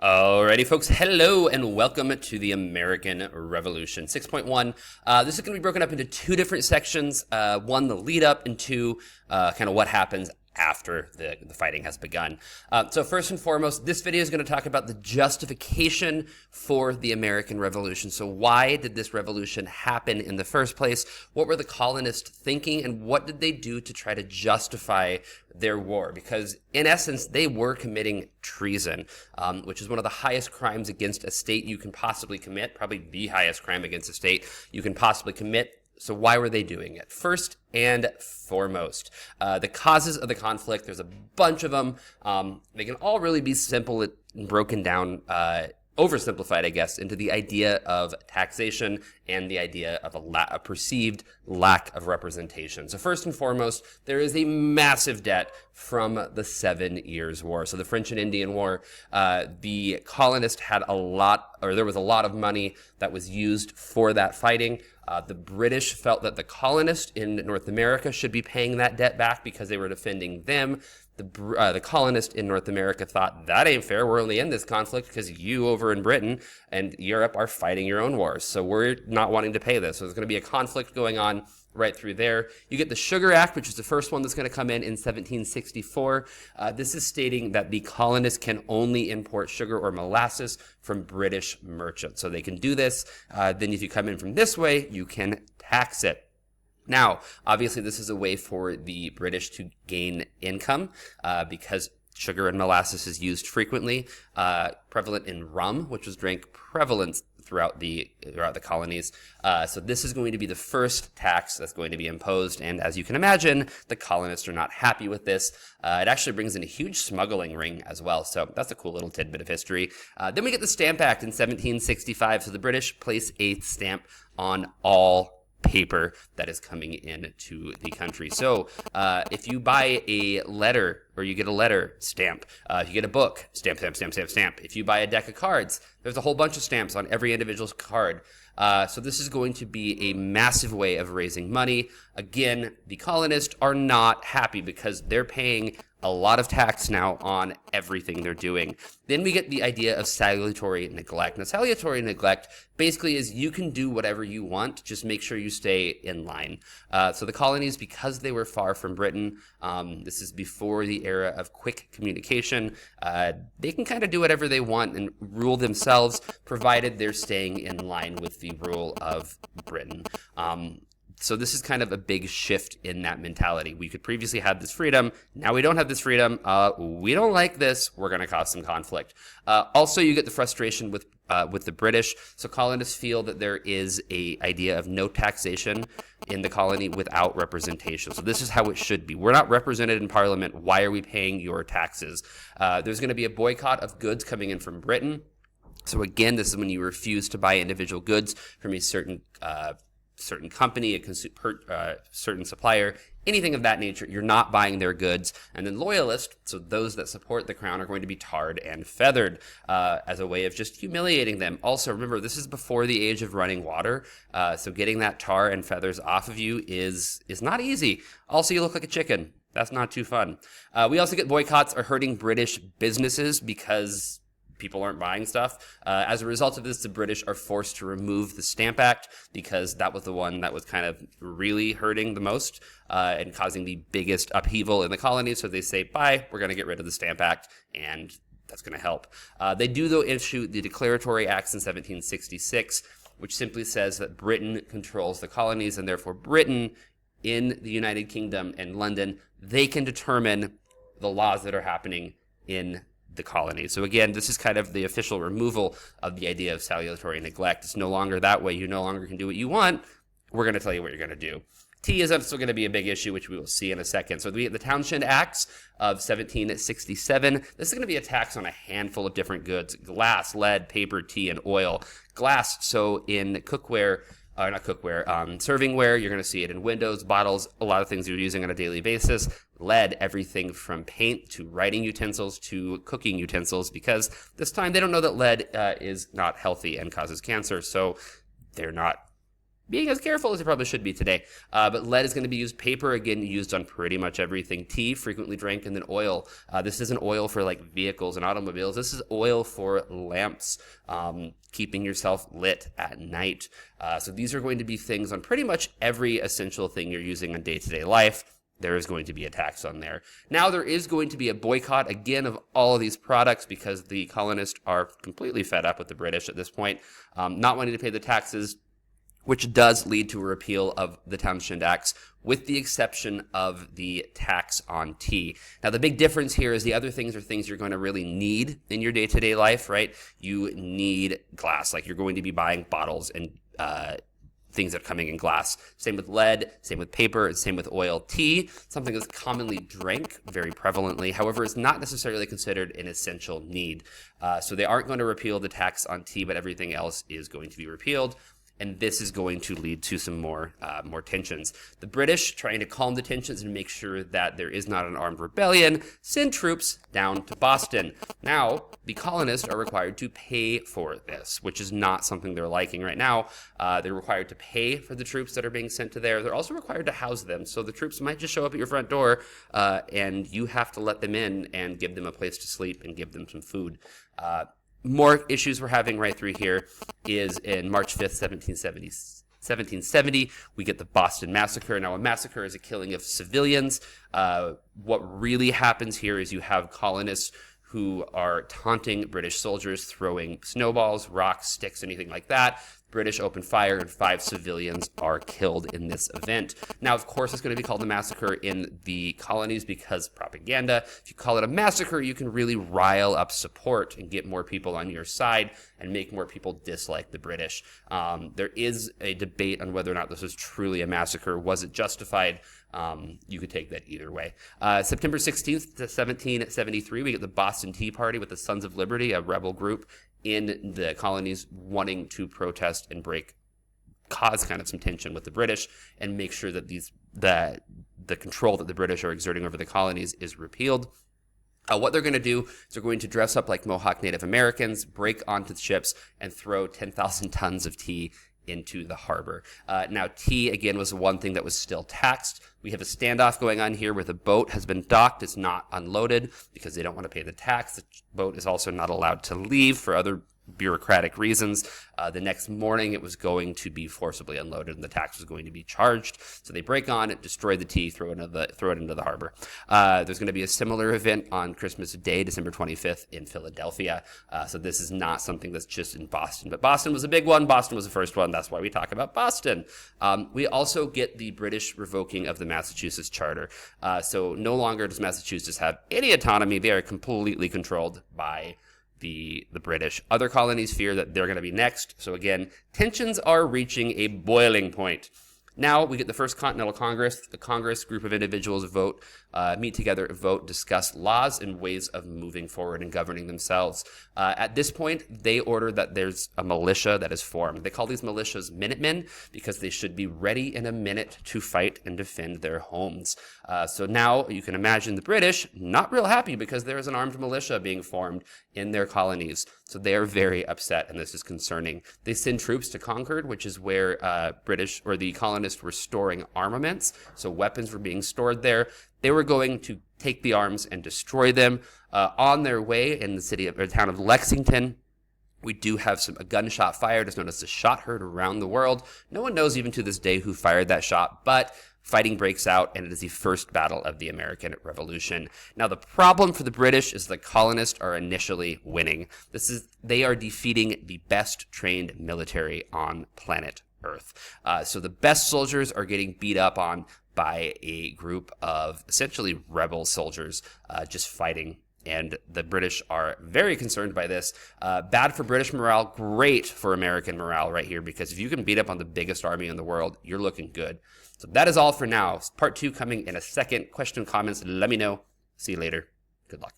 Alrighty, folks. Hello and welcome to the American Revolution 6.1. This is going to be broken up into two different sections. One, the lead up, and two, kind of what happens after the fighting has begun. So first and foremost, this video is going to talk about the justification for the American Revolution. So why did this revolution happen in the first place? What were the colonists thinking, and what did they do to try to justify their war? Because in essence, they were committing treason, which is one of the highest crimes against a state you can possibly commit, probably the highest crime against a state you can possibly commit. So why were they doing it? First and foremost, the causes of the conflict, there's a bunch of them. They can all really be simple and broken down, oversimplified, I guess, into the idea of taxation and the idea of a perceived lack of representation. So first and foremost, there is a massive debt from the 7 Years' War. So the French and Indian War, the colonists had there was a lot of money that was used for that fighting. The British felt that the colonists in North America should be paying that debt back because they were defending them. The colonists in North America thought, that ain't fair. We're only in this conflict because you over in Britain and Europe are fighting your own wars. So we're not wanting to pay this. So there's going to be a conflict going on right through there. You get the Sugar Act, which is the first one that's going to come in 1764. This is stating that the colonists can only import sugar or molasses from British merchants. So they can do this. Then if you come in from this way, you can tax it. Now, obviously, this is a way for the British to gain income because sugar and molasses is used frequently, prevalent in rum, which was drank prevalent throughout the colonies. So this is going to be the first tax that's going to be imposed, and as you can imagine, the colonists are not happy with this. It actually brings in a huge smuggling ring as well, so that's a cool little tidbit of history. Then we get the Stamp Act in 1765, so the British place a stamp on all paper that is coming into the country. So if you buy a letter or you get a letter, stamp. If you get a book, stamp, stamp, stamp, stamp, stamp. If you buy a deck of cards, there's a whole bunch of stamps on every individual card. So this is going to be a massive way of raising money. Again, the colonists are not happy because they're paying a lot of tax now on everything they're doing. Then we get the idea of salutary neglect. Now, salutary neglect basically is you can do whatever you want, just make sure you stay in line. So the colonies, because they were far from Britain, this is before the era of quick communication, they can kind of do whatever they want and rule themselves, provided they're staying in line with the rule of Britain. So this is kind of a big shift in that mentality. We could previously have this freedom. Now we don't have this freedom. We don't like this. We're going to cause some conflict. Also, you get the frustration with the British. So colonists feel that there is a idea of no taxation in the colony without representation. So this is how it should be. We're not represented in Parliament. Why are we paying your taxes? There's going to be a boycott of goods coming in from Britain. So again, this is when you refuse to buy individual goods from a certain company, a certain supplier, anything of that nature. You're not buying their goods. And then loyalists, so those that support the crown, are going to be tarred and feathered as a way of just humiliating them. Also, remember, this is before the age of running water, so getting that tar and feathers off of you is not easy. Also, you look like a chicken. That's not too fun. We also get boycotts are hurting British businesses because people aren't buying stuff. As a result of this, the British are forced to remove the Stamp Act because that was the one that was kind of really hurting the most and causing the biggest upheaval in the colonies. So they say, bye, we're going to get rid of the Stamp Act, and that's going to help. They do, though, issue the Declaratory Acts in 1766, which simply says that Britain controls the colonies, and therefore Britain in the United Kingdom and London, they can determine the laws that are happening in the colony. So again, this is kind of the official removal of the idea of salutary neglect. It's no longer that way. You no longer can do what you want. We're going to tell you what you're going to do. Tea is still going to be a big issue, which we will see in a second. So we get the Townshend Acts of 1767. This is going to be a tax on a handful of different goods: glass, lead, paper, tea, and oil. Glass, so in cookware, not cookware, servingware, you're going to see it in windows, bottles, a lot of things you're using on a daily basis. Lead, everything from paint to writing utensils to cooking utensils, because this time they don't know that lead is not healthy and causes cancer, so they're not being as careful as it probably should be today. But lead is going to be used. Paper, again, used on pretty much everything. Tea, frequently drank, and then oil. This isn't oil for like vehicles and automobiles. This is oil for lamps, keeping yourself lit at night. So these are going to be things on pretty much every essential thing you're using in day-to-day life. There is going to be a tax on there. Now there is going to be a boycott, again, of all of these products because the colonists are completely fed up with the British at this point, not wanting to pay the taxes, which does lead to a repeal of the Townshend Acts, with the exception of the tax on tea. Now, the big difference here is the other things are things you're going to really need in your day-to-day life, right? You need glass, like you're going to be buying bottles and things that are coming in glass. Same with lead, same with paper, and same with oil. Tea, something that's commonly drank very prevalently. However, it's not necessarily considered an essential need. So they aren't going to repeal the tax on tea, but everything else is going to be repealed. And this is going to lead to some more tensions. The British, trying to calm the tensions and make sure that there is not an armed rebellion, send troops down to Boston. Now, the colonists are required to pay for this, which is not something they're liking right now. They're required to pay for the troops that are being sent to there. They're also required to house them. So the troops might just show up at your front door, and you have to let them in and give them a place to sleep and give them some food. More issues we're having right through here is in March 5th, 1770, we get the Boston Massacre. Now, a massacre is a killing of civilians. What really happens here is you have colonists who are taunting British soldiers, throwing snowballs, rocks, sticks, anything like that. British open fire, and 5 civilians are killed in this event. Now, of course, it's going to be called a massacre in the colonies because propaganda. If you call it a massacre, you can really rile up support and get more people on your side and make more people dislike the British. There is a debate on whether or not this was truly a massacre. Was it justified? You could take that either way. September 16th to 1773, we get the Boston Tea Party with the Sons of Liberty, a rebel group in the colonies wanting to protest and cause kind of some tension with the British and make sure that the control that the British are exerting over the colonies is repealed. What they're going to do is they're going to dress up like Mohawk Native Americans, break onto the ships, and throw 10,000 tons of tea into the harbor. Now, tea, again, was one thing that was still taxed. We have a standoff going on here where the boat has been docked. It's not unloaded because they don't want to pay the tax. The boat is also not allowed to leave for other bureaucratic reasons. The next morning, it was going to be forcibly unloaded and the tax was going to be charged. So they break on it, destroy the tea, throw it into the harbor. There's going to be a similar event on Christmas Day, December 25th in Philadelphia. So this is not something that's just in Boston. But Boston was a big one. Boston was the first one. That's why we talk about Boston. We also get the British revoking of the Massachusetts Charter. So no longer does Massachusetts have any autonomy. They are completely controlled by the British. Other colonies fear that they're going to be next. So again, tensions are reaching a boiling point. Now we get the First Continental Congress. The Congress group of individuals meet together, vote, discuss laws and ways of moving forward and governing themselves. At this point, they order that there's a militia that is formed. They call these militias Minutemen because they should be ready in a minute to fight and defend their homes. So now you can imagine the British not real happy because there is an armed militia being formed in their colonies. So they are very upset, and this is concerning. They send troops to Concord, which is where British or the colonists were storing armaments. So weapons were being stored there. They were going to take the arms and destroy them. On their way in the town of Lexington, we do have a gunshot fired. It's known as the shot heard around the world. No one knows even to this day who fired that shot, but fighting breaks out, and it is the first battle of the American Revolution. Now, the problem for the British is the colonists are initially winning. They are defeating the best trained military on planet Earth. So the best soldiers are getting beat up on by a group of essentially rebel soldiers just fighting. And the British are very concerned by this. Bad for British morale, great for American morale right here, because if you can beat up on the biggest army in the world, you're looking good. So that is all for now. Part 2 coming in a second. Question, comments, let me know. See you later. Good luck.